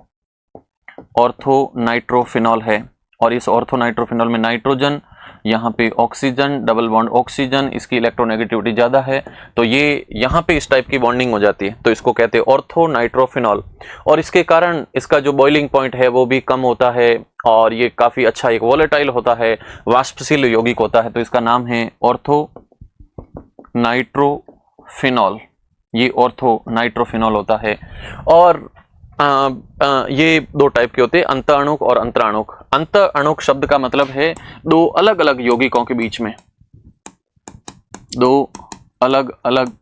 ऑर्थोनाइट्रोफिनॉल है, और इस ऑर्थोनाइट्रोफिनॉल में नाइट्रोजन, यहाँ पे ऑक्सीजन, डबल बॉन्ड ऑक्सीजन, इसकी इलेक्ट्रोनेगेटिविटी ज्यादा है, तो ये यहाँ पे इस टाइप की बॉन्डिंग हो जाती है, तो इसको कहते हैं ऑर्थोनाइट्रोफिनॉल। और इसके कारण इसका जो बॉइलिंग पॉइंट है वो भी कम होता है, और ये काफी अच्छा एक वोलेटाइल होता है, वाष्पशील यौगिक होता है, तो इसका नाम है ऑर्थो नाइट्रोफिनॉल। ये ऑर्थो नाइट्रोफिनॉल होता है। और ये दो टाइप के होते हैं, अंतः अणुक और अंतरा अणुक। अंतः अणुक शब्द का मतलब है दो अलग अलग यौगिकों के बीच में, दो अलग अलग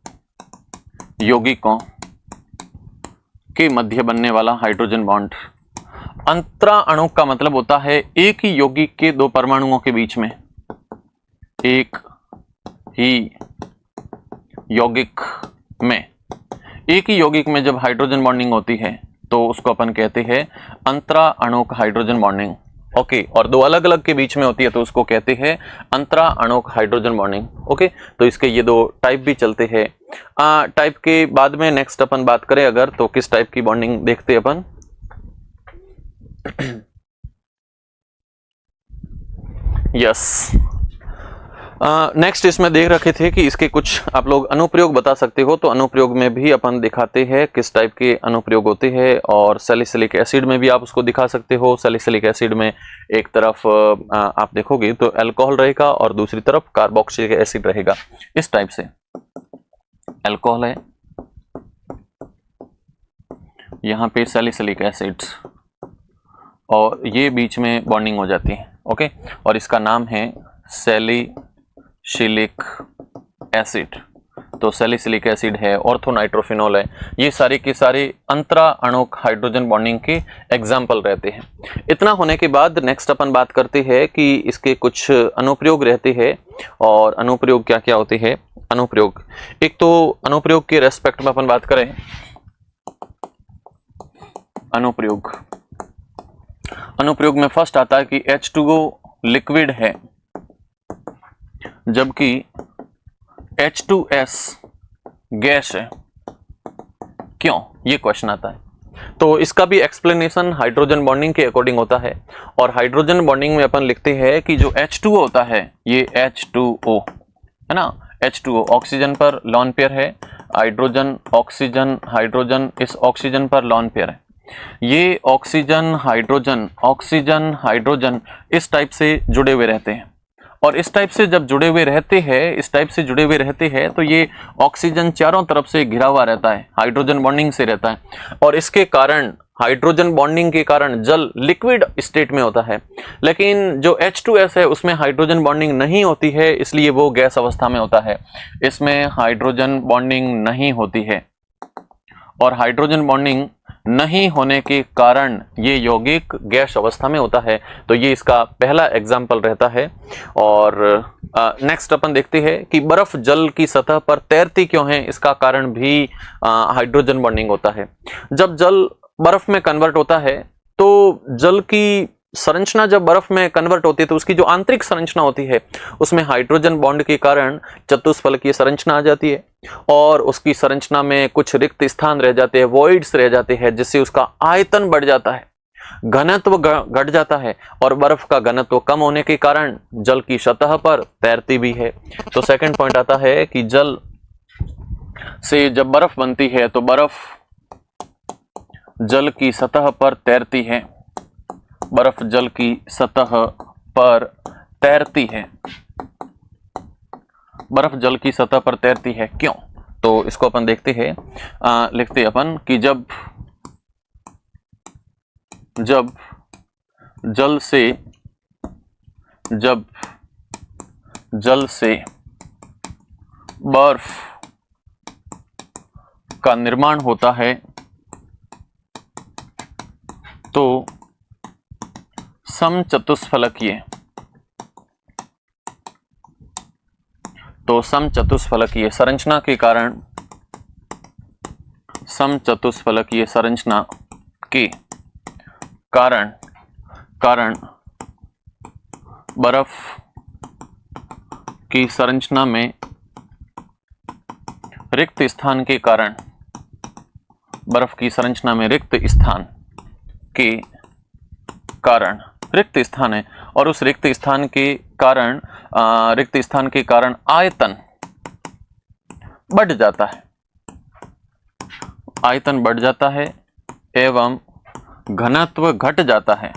यौगिकों के मध्य बनने वाला हाइड्रोजन बॉन्ड। अंतरा अणुक का मतलब होता है एक ही यौगिक के दो परमाणुओं के बीच में, एक ही यौगिक में, एक ही यौगिक में जब हाइड्रोजन बॉन्डिंग होती है तो उसको अपन कहते हैं अंतरा अणुक हाइड्रोजन बॉन्डिंग। ओके, और दो अलग अलग के बीच में होती है तो उसको कहते हैं अंतरा अणुक हाइड्रोजन बॉन्डिंग। ओके, तो इसके ये दो टाइप भी चलते हैं। टाइप के बाद में नेक्स्ट अपन बात करें अगर, तो किस टाइप की बॉन्डिंग देखते हैं अपन। यस, नेक्स्ट इसमें देख रखे थे कि इसके कुछ आप लोग अनुप्रयोग बता सकते हो, तो अनुप्रयोग में भी अपन दिखाते हैं किस टाइप के अनुप्रयोग होते हैं, और सैलिसिलिक एसिड में भी आप उसको दिखा सकते हो। सैलिसिलिक एसिड में एक तरफ आप देखोगे तो अल्कोहल रहेगा और दूसरी तरफ कार्बोक्सिलिक एसिड रहेगा। इस टाइप से अल्कोहल है, यहाँ पे सैलिसिलिक एसिड, और ये बीच में बॉन्डिंग हो जाती है। ओके, और इसका नाम है सैलिसिलिक एसिड। तो सैलिसिलिक एसिड है, ऑर्थोनाइट्रोफिनॉल है, ये सारे के सारे अंतरा अणुक हाइड्रोजन बॉन्डिंग के एग्जाम्पल रहते हैं। इतना होने के बाद नेक्स्ट अपन बात करते हैं कि इसके कुछ अनुप्रयोग रहते हैं, और अनुप्रयोग क्या क्या होते हैं। अनुप्रयोग, एक तो अनुप्रयोग के रेस्पेक्ट में अपन बात करें, अनुप्रयोग में फर्स्ट आता है कि H2O लिक्विड है जबकि H2S गैस है। क्यों, ये क्वेश्चन आता है। तो इसका भी एक्सप्लेनेशन हाइड्रोजन बॉन्डिंग के अकॉर्डिंग होता है। और हाइड्रोजन बॉन्डिंग में अपन लिखते हैं कि जो H2O होता है, ये H2O है ना, H2O ऑक्सीजन पर लॉन पेयर है, हाइड्रोजन ऑक्सीजन हाइड्रोजन इस ऑक्सीजन पर लॉन पेयर है। ये ऑक्सीजन हाइड्रोजन इस टाइप से जुड़े हुए रहते हैं। और इस टाइप से जब जुड़े हुए रहते हैं तो ये ऑक्सीजन चारों तरफ से घिरा हुआ रहता है, हाइड्रोजन बॉन्डिंग से रहता है। और इसके कारण हाइड्रोजन बॉन्डिंग के कारण जल लिक्विड स्टेट में होता है। लेकिन जो H2S है उसमें हाइड्रोजन बॉन्डिंग नहीं होती है, इसलिए वो गैस अवस्था में होता है। इसमें हाइड्रोजन बॉन्डिंग नहीं होती है और हाइड्रोजन बॉन्डिंग नहीं होने के कारण ये यौगिक गैस अवस्था में होता है। तो ये इसका पहला एग्जाम्पल रहता है। और नेक्स्ट अपन देखते हैं कि बर्फ जल की सतह पर तैरती क्यों है। इसका कारण भी हाइड्रोजन बॉन्डिंग होता है। जब जल बर्फ में कन्वर्ट होता है तो जल की संरचना जब बर्फ में कन्वर्ट होती है तो उसकी जो आंतरिक संरचना होती है उसमें हाइड्रोजन बॉन्ड के कारण चतुष्फलकीय संरचना आ जाती है और उसकी संरचना में कुछ रिक्त स्थान रह जाते हैं, वॉइड्स रह जाते हैं, जिससे उसका आयतन बढ़ जाता है, घनत्व घट जाता है और बर्फ का घनत्व कम होने के कारण जल की सतह पर तैरती भी है। तो सेकंड पॉइंट आता है कि जल से जब बर्फ बनती है तो बर्फ जल की सतह पर तैरती है, बर्फ जल की सतह पर तैरती है, बर्फ जल की सतह पर तैरती है क्यों? तो इसको अपन देखते हैं, लिखते अपन कि जब जल से बर्फ का निर्माण होता है तो समचतुष्फलकीय संरचना के कारण बर्फ की संरचना में रिक्त स्थान के कारण रिक्त स्थान है और उस रिक्त स्थान के कारण आयतन बढ़ जाता है एवं घनत्व घट जाता है,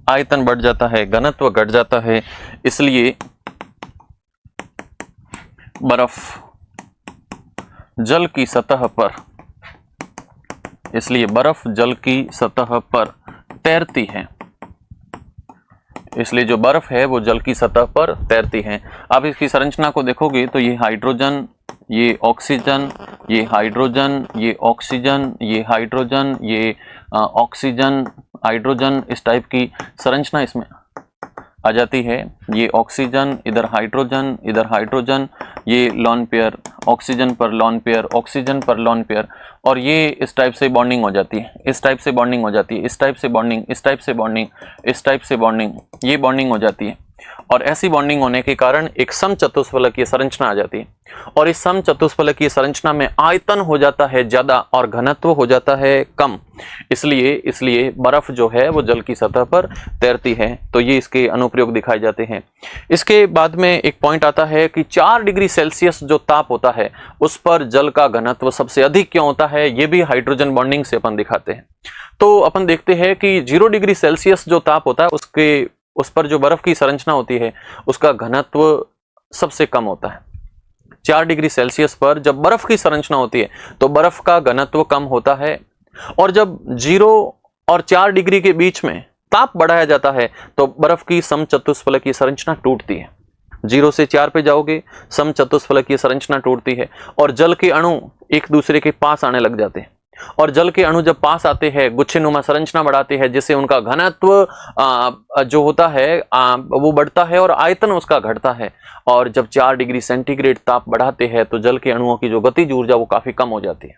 आयतन बढ़ जाता है, घनत्व घट जाता है। इसलिए बर्फ जल की सतह पर तैरती है। इसलिए जो बर्फ है वो जल की सतह पर तैरती है। आप इसकी संरचना को देखोगे तो ये हाइड्रोजन, ये ऑक्सीजन, ये हाइड्रोजन, ये ऑक्सीजन, ये हाइड्रोजन, ये ऑक्सीजन, हाइड्रोजन, इस टाइप की संरचना इसमें आ जाती है। ये ऑक्सीजन, इधर हाइड्रोजन, ये लॉन पेयर, ऑक्सीजन पर लॉन पेयर, ऑक्सीजन पर लॉन पेयर, और ये इस टाइप से बॉन्डिंग हो जाती है, इस टाइप से बॉन्डिंग हो जाती है, इस टाइप से बॉन्डिंग, इस टाइप से बॉन्डिंग, इस टाइप से बॉन्डिंग, ये बॉन्डिंग हो जाती है। और ऐसी बॉन्डिंग होने के कारण एक समचतुष्फलकीय संरचना आ जाती है और इस समचतुष्फलकीय संरचना में आयतन हो जाता है ज्यादा और घनत्व हो जाता है कम। इसलिए बर्फ जो है वो जल की सतह पर तैरती है। तो ये इसके अनुप्रयोग दिखाए जाते हैं। इसके बाद में एक पॉइंट आता है कि 4 डिग्री सेल्सियस जो ताप होता है उस पर जल का घनत्व सबसे अधिक क्यों होता है, ये भी हाइड्रोजन बॉन्डिंग से अपन दिखाते हैं। तो अपन देखते हैं कि 0 डिग्री सेल्सियस जो ताप होता है उस पर जो बर्फ की संरचना होती है उसका घनत्व सबसे कम होता है। 4 डिग्री सेल्सियस पर जब बर्फ की संरचना होती है तो बर्फ का घनत्व कम होता है और जब 0 और 4 डिग्री के बीच में ताप बढ़ाया जाता है तो बर्फ की समचतुष्फलकीय संरचना टूटती है। 0 से 4 पे जाओगे, समचतुष्फलकीय संरचना टूटती है और जल के अणु एक दूसरे के पास आने लग जाते हैं और जल के अणु जब पास आते हैं गुच्छेनुमा संरचना बढ़ाते हैं जिससे उनका घनत्व जो होता है वो बढ़ता है और आयतन उसका घटता है। और जब 4 डिग्री सेंटीग्रेड ताप बढ़ाते हैं तो जल के अणुओं की जो गतिज ऊर्जा वो काफी कम हो जाती है।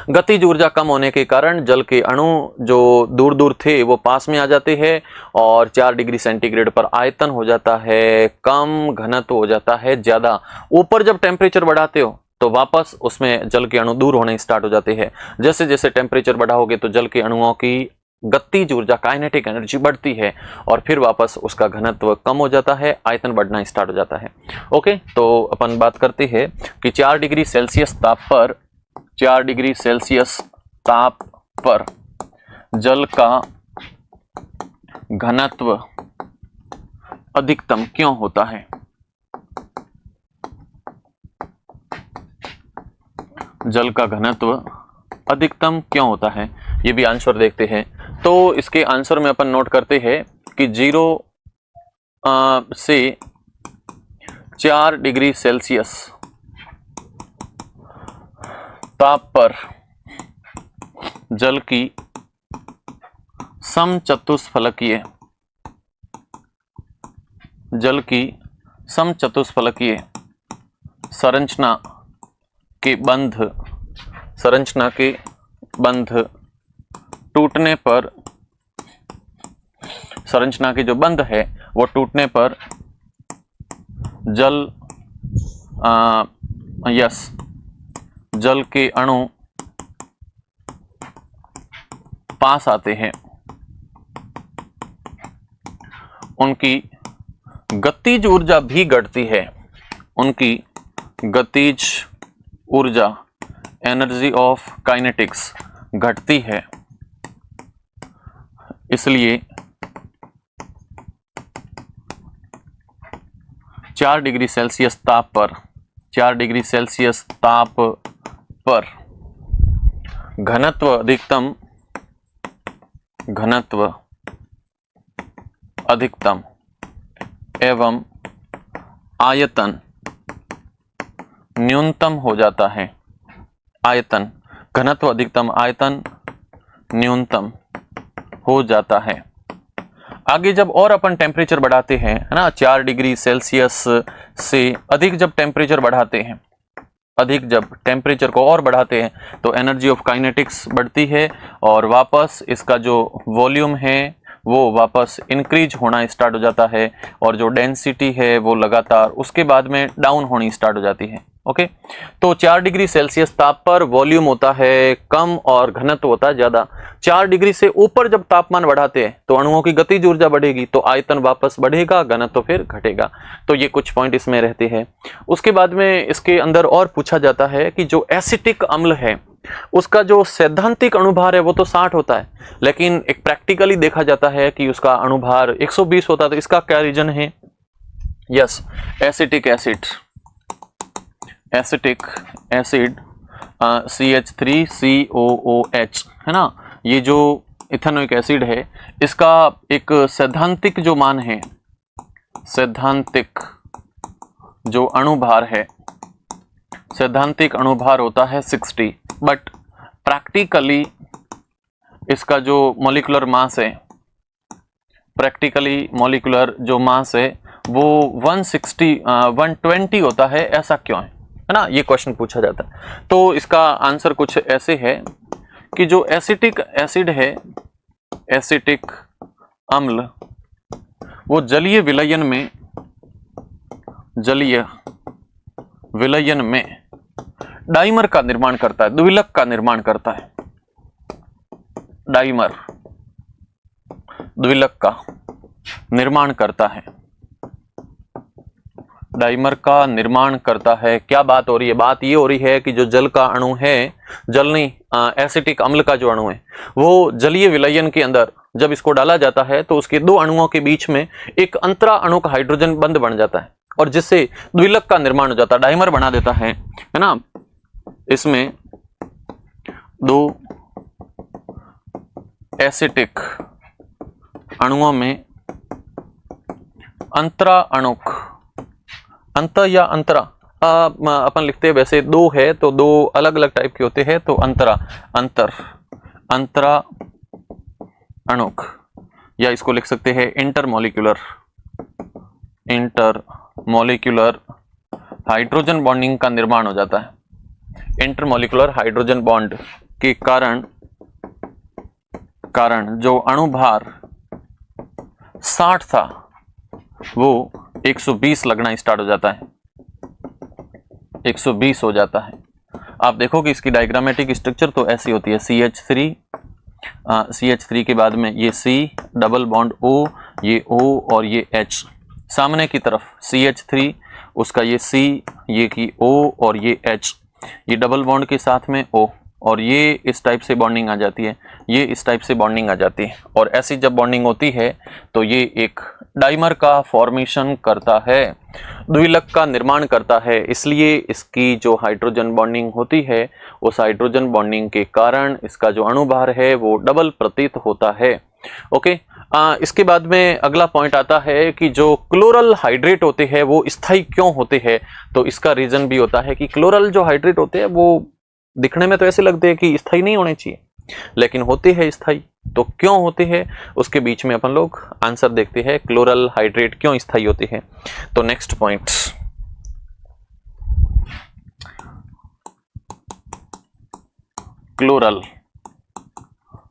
गतिज ऊर्जा कम होने के कारण जल के अणु जो दूर दूर थे वो पास में आ जाते हैं और 4 डिग्री सेंटीग्रेड पर आयतन हो जाता है कम, घनत्व हो जाता है ज्यादा। ऊपर जब टेम्परेचर बढ़ाते हो तो वापस उसमें जल के अणु दूर होने स्टार्ट हो जाते हैं। जैसे जैसे टेम्परेचर बढ़ाओगे तो जल के अणुओं की गतिज ऊर्जा काइनेटिक एनर्जी बढ़ती है और फिर वापस उसका घनत्व कम हो जाता है, आयतन बढ़ना स्टार्ट हो जाता है। ओके, तो अपन बात करते हैं कि 4 डिग्री सेल्सियस ताप पर 4 डिग्री सेल्सियस ताप पर जल का घनत्व अधिकतम क्यों होता है? जल का घनत्व अधिकतम क्यों होता है, ये भी आंसर देखते हैं। तो इसके आंसर में अपन नोट करते हैं कि 0 से 4 डिग्री सेल्सियस ताप पर जल की समचतुष्फलकीय संरचना के बंध टूटने पर, संरचना के जो बंध है वो टूटने पर जल के अणु पास आते हैं, उनकी गतिज ऊर्जा भी घटती है, उनकी गतिज ऊर्जा एनर्जी ऑफ काइनेटिक्स घटती है। इसलिए 4 डिग्री सेल्सियस ताप पर 4 डिग्री सेल्सियस ताप पर घनत्व अधिकतम एवं आयतन न्यूनतम हो जाता है। आयतन, घनत्व अधिकतम, आयतन न्यूनतम हो जाता है। आगे जब और अपन टेम्परेचर बढ़ाते हैं, है ना, 4 डिग्री सेल्सियस से अधिक जब टेम्परेचर बढ़ाते हैं, अधिक जब टेम्परेचर को और बढ़ाते हैं तो एनर्जी ऑफ काइनेटिक्स बढ़ती है और वापस इसका जो वॉल्यूम है वो वापस इंक्रीज होना स्टार्ट हो जाता है और जो डेंसिटी है वो लगातार उसके बाद में डाउन होनी स्टार्ट हो जाती है। ओके, तो 4 डिग्री सेल्सियस ताप पर वॉल्यूम होता है कम और घनत्व होता है ज्यादा। 4 डिग्री से ऊपर जब तापमान बढ़ाते हैं तो अणुओं की गतिज ऊर्जा बढ़ेगी, तो आयतन वापस बढ़ेगा, घनत्व फिर घटेगा। तो ये कुछ पॉइंट इसमें रहते हैं। उसके बाद में इसके अंदर और पूछा जाता है कि जो एसिटिक अम्ल है उसका जो सैद्धांतिक अणुभार है वो तो 60 होता है, लेकिन एक प्रैक्टिकली देखा जाता है कि उसका अणुभार 120 होता है। तो इसका क्या रीजन है? यस, एसिटिक एसिड CH3COOH है ना, ये जो इथेनोइक एसिड है इसका एक सैद्धांतिक जो मान है, सैद्धांतिक जो अणुभार है, सैद्धांतिक अणुभार होता है 60, बट प्रैक्टिकली इसका जो मॉलिक्यूलर मास है, प्रैक्टिकली मॉलिक्यूलर जो मास है वो 120 होता है। ऐसा क्यों है ना, ये क्वेश्चन पूछा जाता है। तो इसका आंसर कुछ ऐसे है कि जो एसिटिक एसिड है, एसिटिक अम्ल, वो जलीय विलयन में डाइमर का निर्माण करता है, द्विलक का निर्माण करता है। डाइमर, द्विलक का निर्माण करता है, डाइमर का निर्माण करता है। क्या बात हो रही है? बात ये हो रही है कि जो जल का अणु है, जल नहीं, एसिटिक अम्ल का जो अणु है वो जलीय विलयन के अंदर जब इसको डाला जाता है तो उसके दो अणुओं के बीच में एक अंतरा अणु का हाइड्रोजन बंध बन जाता है और जिससे द्विलक का निर्माण हो जाता है, डाइमर बना देता है ना। इसमें दो एसिटिक अणुओं में अंतरा अणुक, अंत या अंतरा अपन लिखते हैं, वैसे दो है तो दो अलग अलग टाइप के होते हैं, तो अंतरा अणुक, या इसको लिख सकते हैं इंटरमॉलिक्यूलर हाइड्रोजन बॉन्डिंग का निर्माण हो जाता है। इंटरमॉलिक्यूलर हाइड्रोजन बॉन्ड के कारण जो अणुभार 60 था वो 120 लगना स्टार्ट हो जाता है, 120 हो जाता है। आप देखो कि इसकी डायग्रामेटिक स्ट्रक्चर तो ऐसी होती है, CH3 के बाद में ये C, डबल बॉन्ड O, ये O और ये H। सामने की तरफ CH3, उसका ये C, ये की O और ये H, ये डबल बॉन्ड के साथ में O, और ये इस टाइप से बॉन्डिंग आ जाती है, ये इस टाइप से बॉन्डिंग आ जाती है। और ऐसी जब बॉन्डिंग होती है तो ये एक डाइमर का फॉर्मेशन करता है, द्विलक का निर्माण करता है। इसलिए इसकी जो हाइड्रोजन बॉन्डिंग होती है, उस हाइड्रोजन बॉन्डिंग के कारण इसका जो अणुभार है वो डबल प्रतीत होता है। ओके, इसके बाद में अगला पॉइंट आता है कि जो क्लोरल हाइड्रेट होते हैं वो स्थायी क्यों होते हैं। तो इसका रीजन भी होता है कि क्लोरल जो हाइड्रेट होते हैं वो दिखने में तो ऐसे लगते हैं कि स्थायी नहीं होने चाहिए, लेकिन होते हैं स्थायी। तो क्यों होते हैं उसके बीच में अपन लोग आंसर देखते हैं, क्लोरल हाइड्रेट क्यों स्थायी होते हैं। तो नेक्स्ट पॉइंट, क्लोरल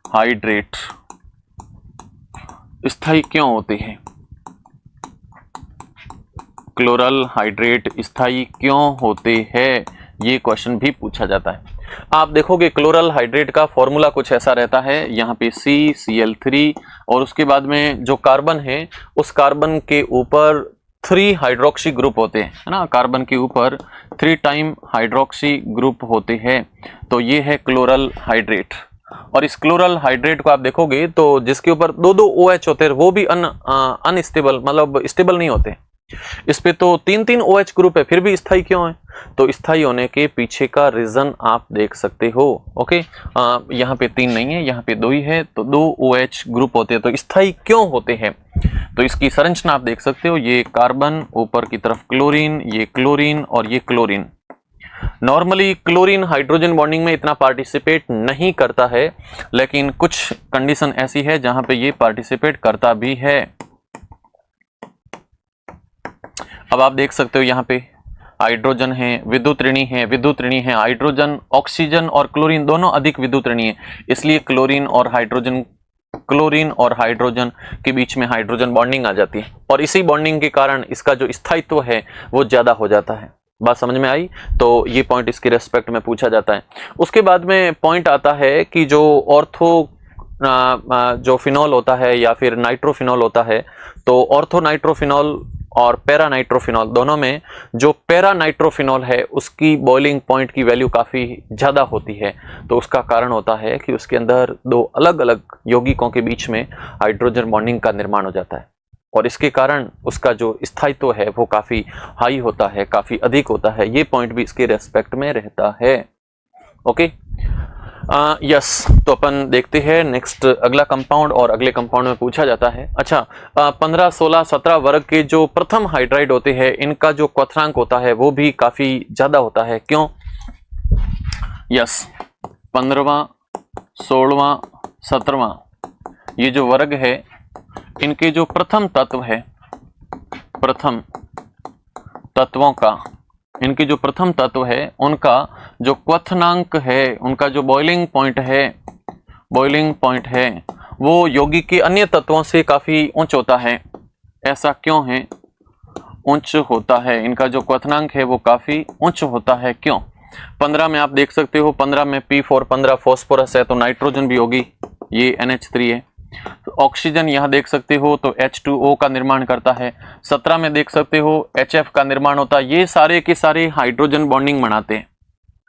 हाइड्रेट स्थायी क्यों होते हैं। क्लोरल हाइड्रेट स्थायी क्यों होते हैं, ये क्वेश्चन भी पूछा जाता है। आप देखोगे क्लोरल हाइड्रेट का फॉर्मूला कुछ ऐसा रहता है, यहाँ पे CCl3 और उसके बाद में जो कार्बन है उस कार्बन के ऊपर 3 हाइड्रोक्सी ग्रुप होते हैं, है ना। कार्बन के ऊपर 3 टाइम हाइड्रोक्सी ग्रुप होते हैं, तो ये है क्लोरल हाइड्रेट। और इस क्लोरल हाइड्रेट को आप देखोगे तो जिसके ऊपर 2 OH होते हैं वो भी अनस्टेबल, मतलब स्टेबल नहीं होते। इस पे तो 3 OH ग्रुप है, फिर भी स्थायी क्यों है। तो स्थायी होने के पीछे का रीजन आप देख सकते हो। ओके, यहाँ पे 3 नहीं है, यहाँ पे 2 ही है, तो 2 OH ग्रुप होते हैं। तो स्थायी क्यों होते हैं, तो इसकी संरचना आप देख सकते हो। ये कार्बन, ऊपर की तरफ क्लोरीन, ये क्लोरीन और ये chlorine. Normally chlorine hydrogen bonding में इतना पार्टिसिपेट नहीं करता है, लेकिन कुछ कंडीशन ऐसी है जहां पे ये पार्टिसिपेट करता भी है। अब आप देख सकते हो यहाँ पे हाइड्रोजन है, विद्युत ऋणी है, विद्युत ऋणी है, हाइड्रोजन, ऑक्सीजन और क्लोरीन दोनों अधिक विद्युत ऋणी है। इसलिए क्लोरीन और हाइड्रोजन के बीच में हाइड्रोजन बॉन्डिंग आ जाती है, और इसी बॉन्डिंग के कारण इसका जो स्थायित्व है वो ज्यादा हो जाता है। बात समझ में आई। तो ये पॉइंट इसके रेस्पेक्ट में पूछा जाता है। उसके बाद में पॉइंट आता है कि जो ऑर्थो जो फिनॉल होता है या फिर नाइट्रोफिनॉल होता है, तो ऑर्थो नाइट्रोफिनॉल और पैरा नाइट्रोफिनॉल दोनों में जो पैरा नाइट्रोफिनॉल है उसकी बॉइलिंग पॉइंट की वैल्यू काफ़ी ज़्यादा होती है। तो उसका कारण होता है कि उसके अंदर 2 अलग अलग यौगिकों के बीच में हाइड्रोजन बॉन्डिंग का निर्माण हो जाता है, और इसके कारण उसका जो स्थायित्व है वो काफ़ी हाई होता है, काफ़ी अधिक होता है। ये पॉइंट भी इसके रेस्पेक्ट में रहता है। ओके, यस, तो अपन देखते हैं नेक्स्ट अगला कंपाउंड, और अगले कंपाउंड में पूछा जाता है। अच्छा, 15, 16, 17 वर्ग के जो प्रथम हाइड्राइड होते हैं इनका जो क्वथनांक होता है वो भी काफी ज्यादा होता है। क्यों? यस, 15वां, 16वां, 17वां ये जो वर्ग है इनके जो प्रथम तत्व है, प्रथम तत्वों का, इनके जो प्रथम तत्व है उनका जो क्वथनांक है, उनका जो बॉइलिंग पॉइंट है वो यौगिक के अन्य तत्वों से काफी उच्च होता है। ऐसा क्यों है? उच्च होता है, इनका जो क्वथनांक है वो काफी उच्च होता है। क्यों? 15 में आप देख सकते हो, 15 में P4, 15 फॉस्फोरस है तो नाइट्रोजन भी होगी, ये NH3 है। तो ऑक्सीजन यहाँ देख सकते हो तो H2O का निर्माण करता है। 17 में देख सकते हो HF का निर्माण होता है। ये सारे के सारे हाइड्रोजन बॉन्डिंग बनाते हैं, है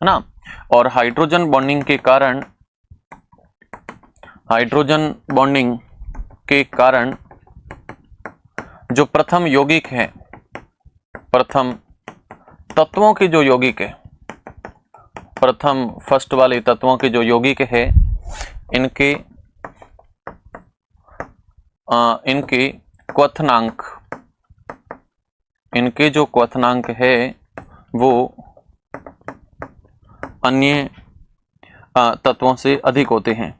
ना। और हाइड्रोजन बॉन्डिंग के कारण जो प्रथम यौगिक है, प्रथम तत्वों के जो यौगिक है, प्रथम फर्स्ट वाले तत्वों के जो यौगिक है इनके क्वथनांक, इनके जो क्वथनांक है वो अन्य तत्वों से अधिक होते हैं,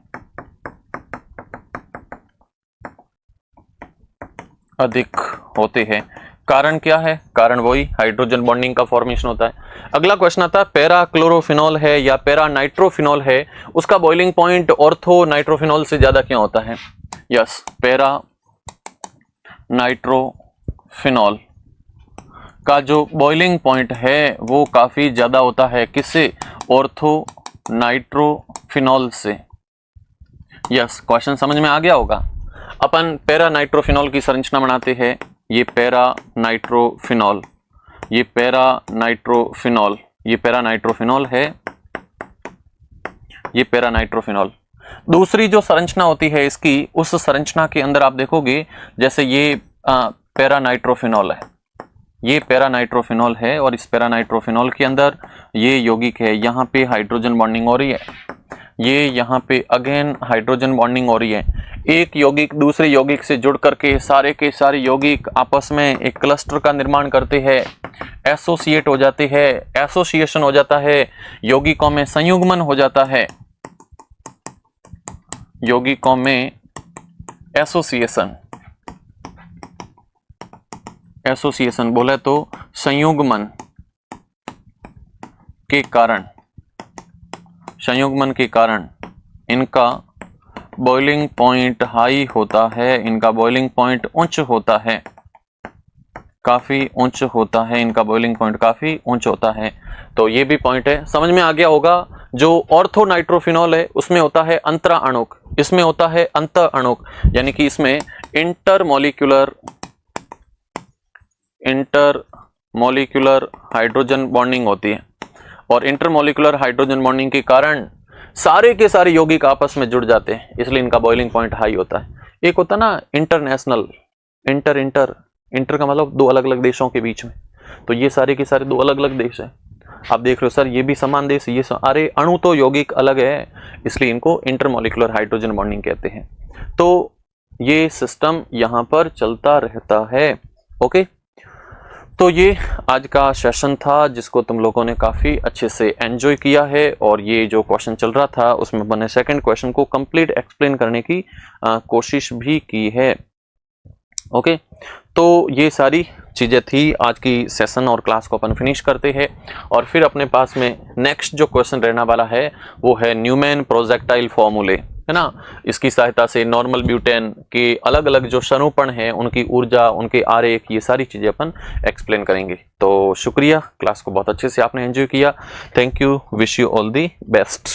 अधिक होते हैं। कारण क्या है? कारण वही हाइड्रोजन बॉन्डिंग का फॉर्मेशन होता है। अगला क्वेश्चन आता है, पैरा क्लोरोफिनॉल है या पैरा नाइट्रोफिनॉल है, उसका बॉइलिंग पॉइंट ऑर्थो नाइट्रोफिनॉल से ज्यादा क्यों होता है? यस, पैरा नाइट्रोफिनॉल का जो बॉइलिंग पॉइंट है वो काफ़ी ज़्यादा होता है किससे? ऑर्थो नाइट्रोफिनॉल से। यस, क्वेश्चन समझ में आ गया होगा। अपन पैरा नाइट्रोफिनॉल की संरचना बनाते हैं। ये पैरा नाइट्रोफिनॉल, ये पैरा नाइट्रोफिनॉल, ये पैरा नाइट्रोफिनॉल है, ये पैरा नाइट्रोफिनॉल। दूसरी जो संरचना होती है इसकी, उस संरचना के अंदर आप देखोगे जैसे ये पैरा नाइट्रोफिनॉल है, ये पैरा नाइट्रोफिनॉल है और इस पैरा नाइट्रोफिनॉल के अंदर ये यौगिक है, यहाँ पे हाइड्रोजन बॉन्डिंग हो रही है, ये यहाँ पे अगेन हाइड्रोजन बॉन्डिंग हो रही है। एक यौगिक दूसरे यौगिक से जुड़ करके सारे के सारे यौगिक आपस में एक क्लस्टर का निर्माण करते हैं, एसोसिएट हो जाते हैं, एसोसिएशन हो जाता है, यौगिकों में संयुग्मन हो जाता है, यौगिकों में एसोसिएशन, एसोसिएशन बोले तो संयुग्मन के कारण, संयुग्मन के कारण इनका बॉइलिंग पॉइंट हाई होता है, इनका बॉइलिंग पॉइंट उच्च होता है, काफी उच्च होता है, इनका बॉइलिंग पॉइंट काफी उच्च होता है। तो ये भी पॉइंट है, समझ में आ गया होगा। जो ऑर्थो नाइट्रोफिनॉल है उसमें होता है अंतरा अणुक, इसमें होता है अंत अणुक, यानी कि इसमें इंटरमोलिक्यूलर हाइड्रोजन बॉन्डिंग होती है और इंटरमोलिक्यूलर हाइड्रोजन बॉन्डिंग के कारण सारे के सारे यौगिक आपस में जुड़ जाते हैं, इसलिए इनका बॉइलिंग पॉइंट हाई होता है। एक होता है ना इंटरनेशनल, इंटर का मतलब दो अलग अलग देशों के बीच में, तो ये सारे के सारे दो अलग अलग देश हैं। आप देख रहे हो सर ये भी समान देश, ये अरे अणु तो यौगिक अलग है, इसलिए इनको इंटरमोलिक्यूलर हाइड्रोजन बॉन्डिंग कहते हैं। तो ये सिस्टम यहां पर चलता रहता है। ओके, तो ये आज का सेशन था जिसको तुम लोगों ने काफ़ी अच्छे से एंजॉय किया है और ये जो क्वेश्चन चल रहा था उसमें मैंने सेकंड क्वेश्चन को कंप्लीट एक्सप्लेन करने की कोशिश भी की है। ओके, तो ये सारी चीज़ें थी आज की सेशन और क्लास को अपन फिनिश करते हैं और फिर अपने पास में नेक्स्ट जो क्वेश्चन रहने वाला है वो है न्यूमैन प्रोजेक्टाइल फॉर्मूले, है ना। इसकी सहायता से नॉर्मल ब्यूटेन के अलग अलग जो संरूपण है, उनकी ऊर्जा, उनके आरेख, ये सारी चीज़ें अपन एक्सप्लेन करेंगे। तो शुक्रिया, क्लास को बहुत अच्छे से आपने एंजॉय किया। Thank you, wish you all the best.